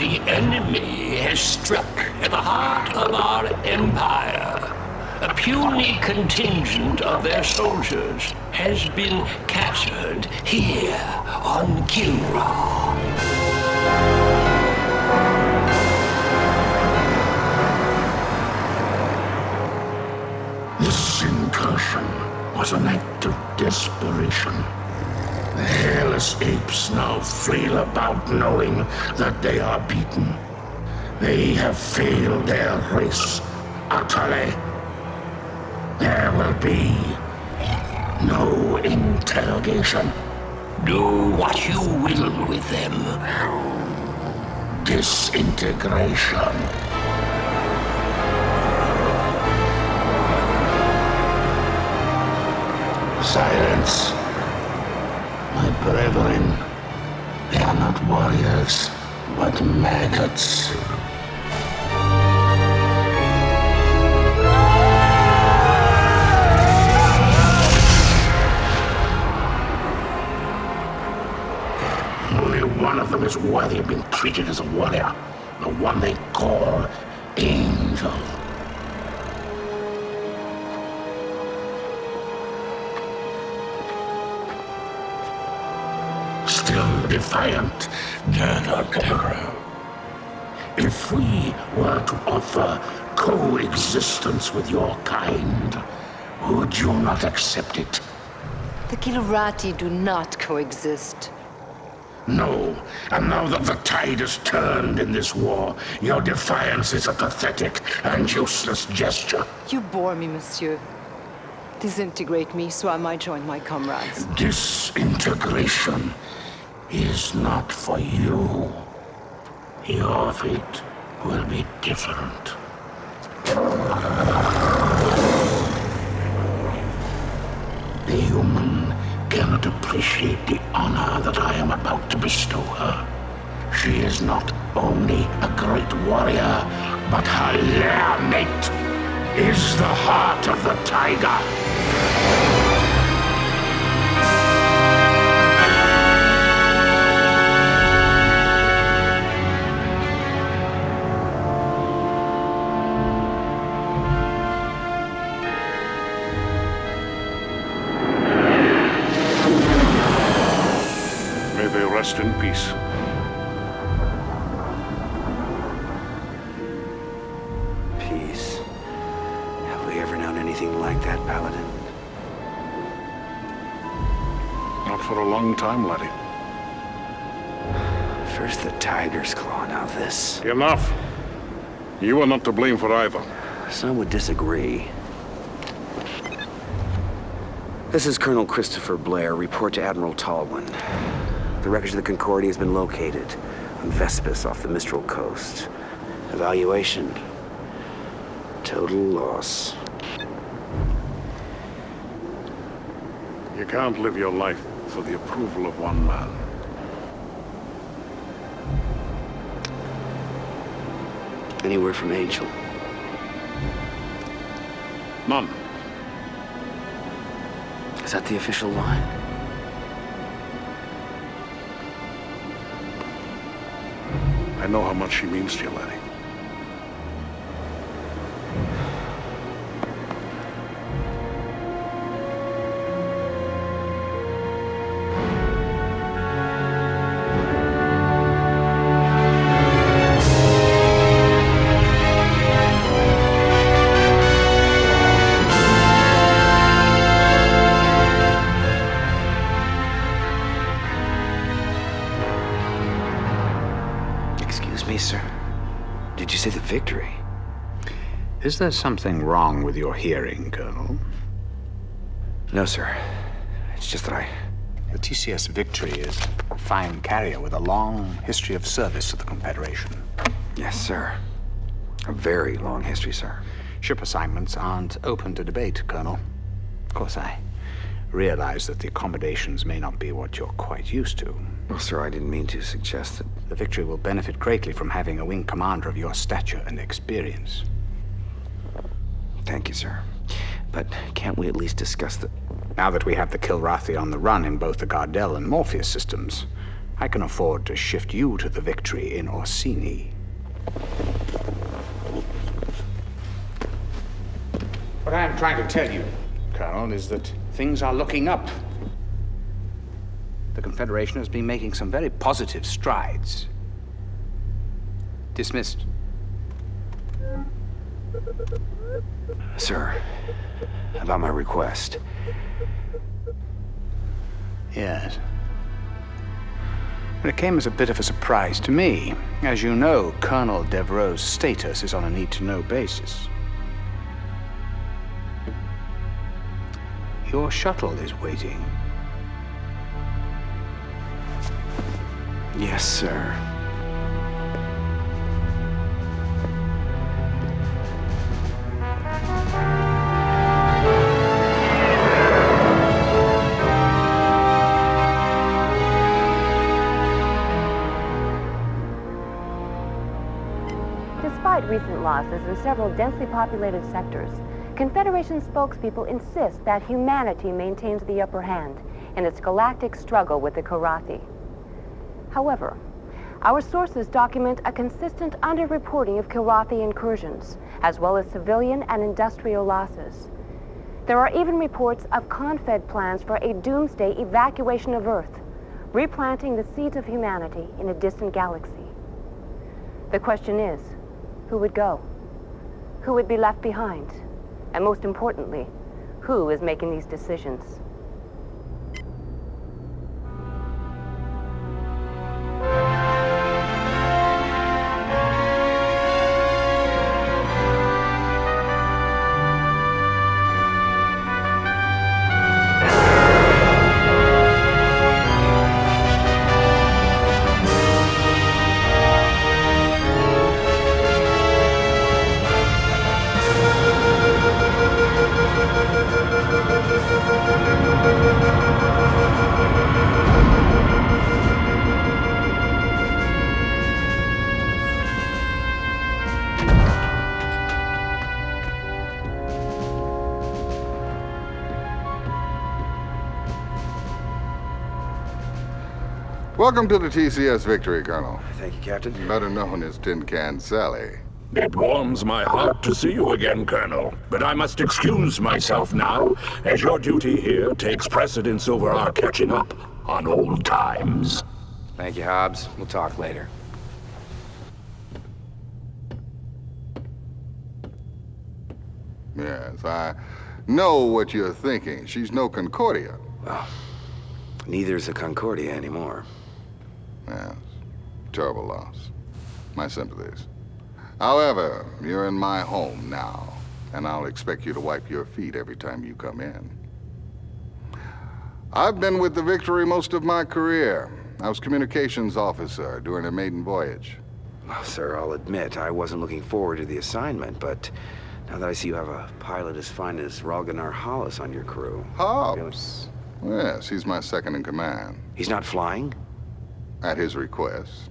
The enemy has struck at the heart of our empire. A puny contingent of their soldiers has been captured here on Kilra. This incursion was an act of desperation. The hairless apes now flail about knowing that they are beaten. They have failed their race utterly. There will be no interrogation. Do what you will with them. Disintegration. Silence. My brethren, they are not warriors, but maggots. Only one of them is worthy of being treated as a warrior, the one they call Angel. Still defiant, if we were to offer coexistence with your kind, would you not accept it? The Kilurati do not coexist. No, and now that the tide has turned in this war, your defiance is a pathetic and useless gesture. You bore me, monsieur. Disintegrate me so I might join my comrades. Disintegration is not for you. Your fate will be different. The human cannot appreciate the honor that I am about to bestow her. She is not only a great warrior, but her lair mate is the heart of the tiger. Rest in peace. Peace? Have we ever known anything like that, Paladin? Not for a long time, laddie. First the tiger's claw, now this. Enough. You are not to blame for either. Some would disagree. This is Colonel Christopher Blair. Report to Admiral Tallwin. The wreckage of the Concordia has been located on Vespus off the Mistral coast. Evaluation. Total loss. You can't live your life for the approval of one man. Any word from Angel? None. Is that the official line? I know how much she means to you, laddie. Sir, did you say the victory? Is there something wrong with your hearing, Colonel? No, sir. It's just that The TCS Victory is a fine carrier with a long history of service to the Confederation. Yes, sir. A very long history, sir. Ship assignments aren't open to debate, Colonel. Of course, I realize that the accommodations may not be what you're quite used to. Well, sir, I didn't mean to suggest that. The Victory will benefit greatly from having a wing commander of your stature and experience. Thank you, sir. But can't we at least discuss the... Now that we have the Kilrathi on the run in both the Gardel and Morpheus systems, I can afford to shift you to the victory in Orsini. What I am trying to tell you, Colonel, is that things are looking up. The Confederation has been making some very positive strides. Dismissed. Sir, about my request. Yes. But it came as a bit of a surprise to me. As you know, Colonel Devereaux's status is on a need-to-know basis. Your shuttle is waiting. Yes, sir. Despite recent losses in several densely populated sectors, Confederation spokespeople insist that humanity maintains the upper hand in its galactic struggle with the Karathi. However, our sources document a consistent underreporting of Karathi incursions, as well as civilian and industrial losses. There are even reports of Confed plans for a doomsday evacuation of Earth, replanting the seeds of humanity in a distant galaxy. The question is, who would go? Who would be left behind? And most importantly, who is making these decisions? Welcome to the TCS Victory, Colonel. Thank you, Captain. Better known as Tin Can Sally. It warms my heart to see you again, Colonel. But I must excuse myself now, as your duty here takes precedence over our catching up on old times. Thank you, Hobbs. We'll talk later. Yes, I know what you're thinking. She's no Concordia. Well, neither's a Concordia anymore. Yes, terrible loss. My sympathies. However, you're in my home now, and I'll expect you to wipe your feet every time you come in. I've been with the Victory most of my career. I was communications officer during a maiden voyage. Well, sir, I'll admit I wasn't looking forward to the assignment, but now that I see you have a pilot as fine as Ralganar Hollis on your crew... Hobbs? Yes, he's my second in command. He's not flying? At his request.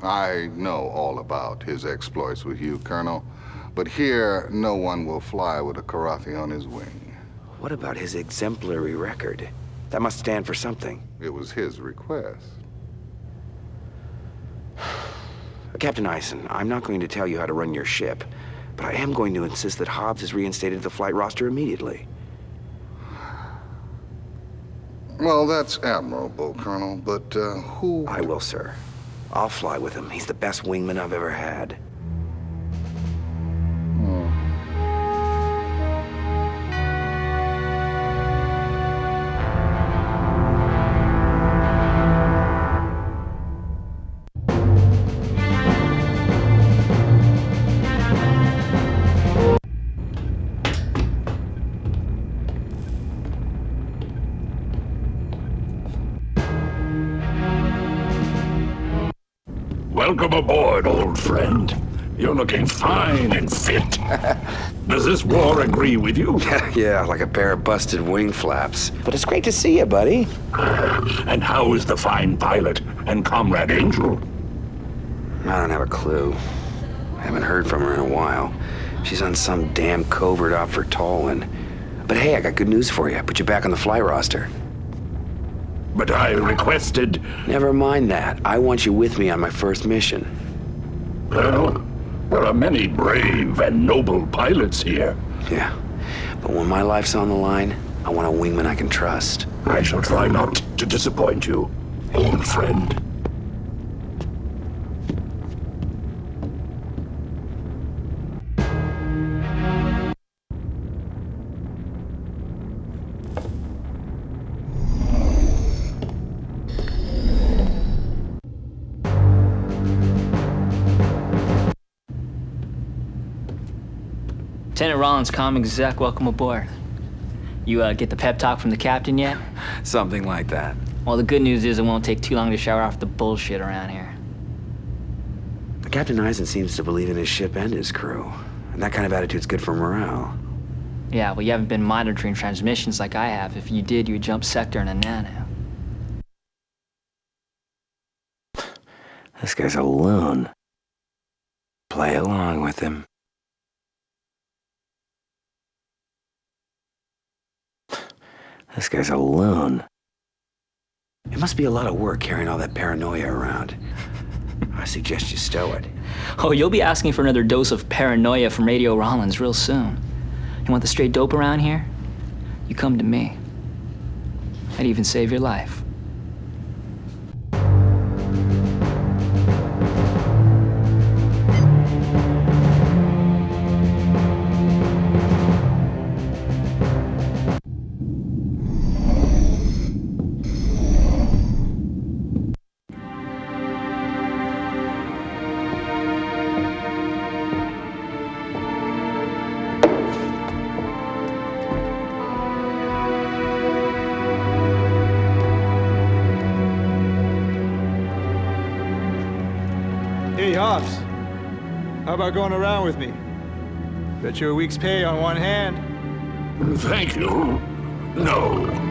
I know all about his exploits with you, Colonel, but here no one will fly with a Karathi on his wing. What about his exemplary record? That must stand for something. It was his request. Captain Eisen, I'm not going to tell you how to run your ship, but I am going to insist that Hobbs is reinstated to the flight roster immediately. Well, that's admirable, Colonel, but who... I will, sir. I'll fly with him. He's the best wingman I've ever had. Welcome aboard, old friend. You're looking fine and fit. Does this war agree with you? Yeah, like a pair of busted wing flaps. But it's great to see you, buddy. And how is the fine pilot and Comrade Angel? I don't have a clue. I haven't heard from her in a while. She's on some damn covert op for Tallinn. But hey, I got good news for you. I put you back on the fly roster. but I requested... Never mind that. I want you with me on my first mission. Well, there are many brave and noble pilots here. Yeah, but when my life's on the line, I want a wingman I can trust. I shall try not to disappoint you, old friend. Lieutenant Rollins, comm exec, welcome aboard. You get the pep talk from the captain yet? Something like that. Well, the good news is it won't take too long to shower off the bullshit around here. Captain Eisen seems to believe in his ship and his crew. And that kind of attitude's good for morale. Yeah, well, you haven't been monitoring transmissions like I have. If you did, you would jump sector in a nano. This guy's a loon. Play along with him. This guy's a loon. It must be a lot of work carrying all that paranoia around. I suggest you stow it. Oh, you'll be asking for another dose of paranoia from Radio Rollins real soon. You want the straight dope around here? You come to me. I'd even save your life. Hey, Hobbs. How about going around with me? Bet you a week's pay on one hand. Thank you. No.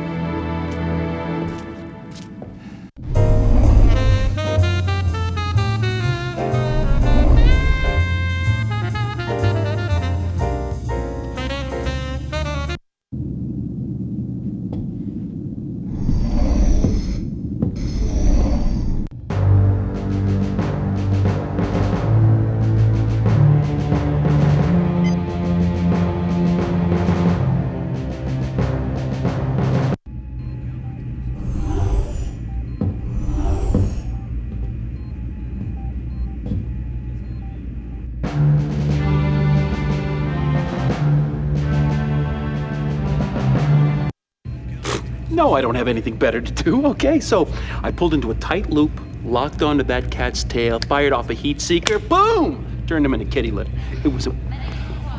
No, I don't have anything better to do, okay? So I pulled into a tight loop, locked onto that cat's tail, fired off a heat seeker, boom! Turned him into kitty litter. It was a...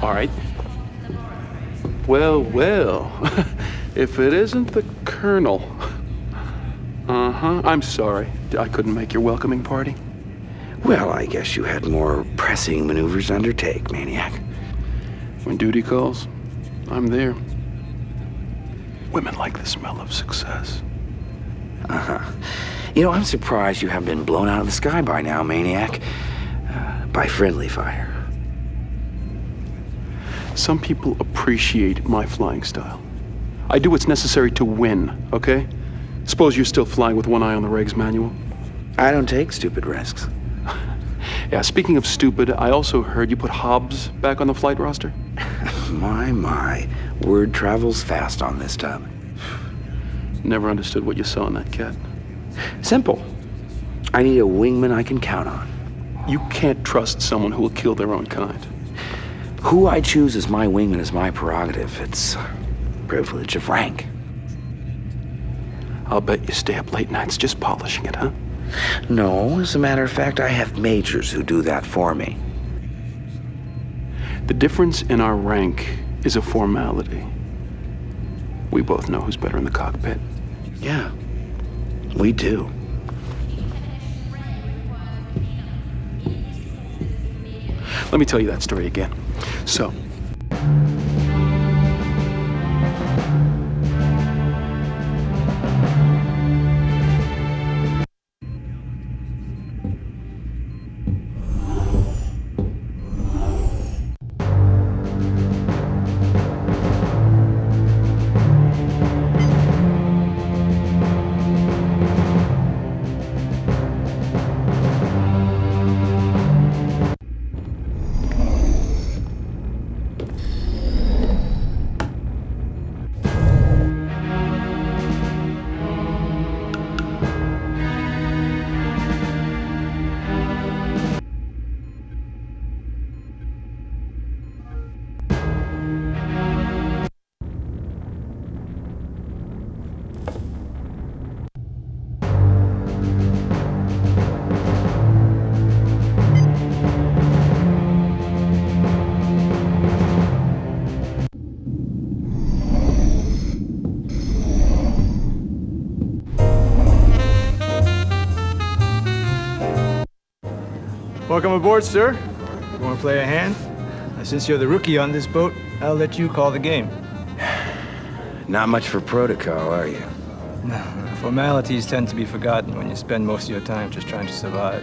All right. Well, well. If it isn't the Colonel. Uh-huh. I'm sorry. I couldn't make your welcoming party. Well, I guess you had more pressing maneuvers to undertake, Maniac. When duty calls, I'm there. Women like the smell of success. Uh-huh. You know, I'm surprised you haven't been blown out of the sky by now, Maniac. By friendly fire. Some people appreciate my flying style. I do what's necessary to win, okay? Suppose you're still flying with one eye on the regs manual? I don't take stupid risks. Yeah, speaking of stupid, I also heard you put Hobbs back on the flight roster. My. Word travels fast on this tub. Never understood what you saw in that cat. Simple. I need a wingman I can count on. You can't trust someone who will kill their own kind. Who I choose as my wingman is my prerogative. It's privilege of rank. I'll bet you stay up late nights just polishing it, huh? No, as a matter of fact, I have majors who do that for me. The difference in our rank is a formality. We both know who's better in the cockpit. Yeah, we do. Let me tell you that story again. So, Welcome aboard, sir. You want to play a hand? Since you're the rookie on this boat, I'll let you call the game. Not much for protocol, are you? No, formalities tend to be forgotten when you spend most of your time just trying to survive.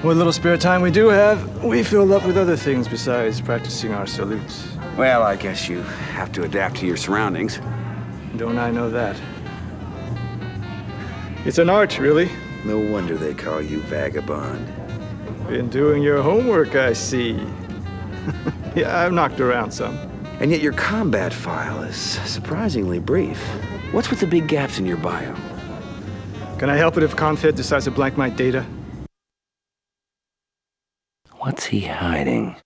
What little spare time we do have, we fill up with other things besides practicing our salutes. Well, I guess you have to adapt to your surroundings. Don't I know that? It's an art, really. No wonder they call you Vagabond. Been doing your homework, I see. Yeah, I've knocked around some. And yet your combat file is surprisingly brief. What's with the big gaps in your bio? Can I help it if Confed decides to blank my data? What's he hiding?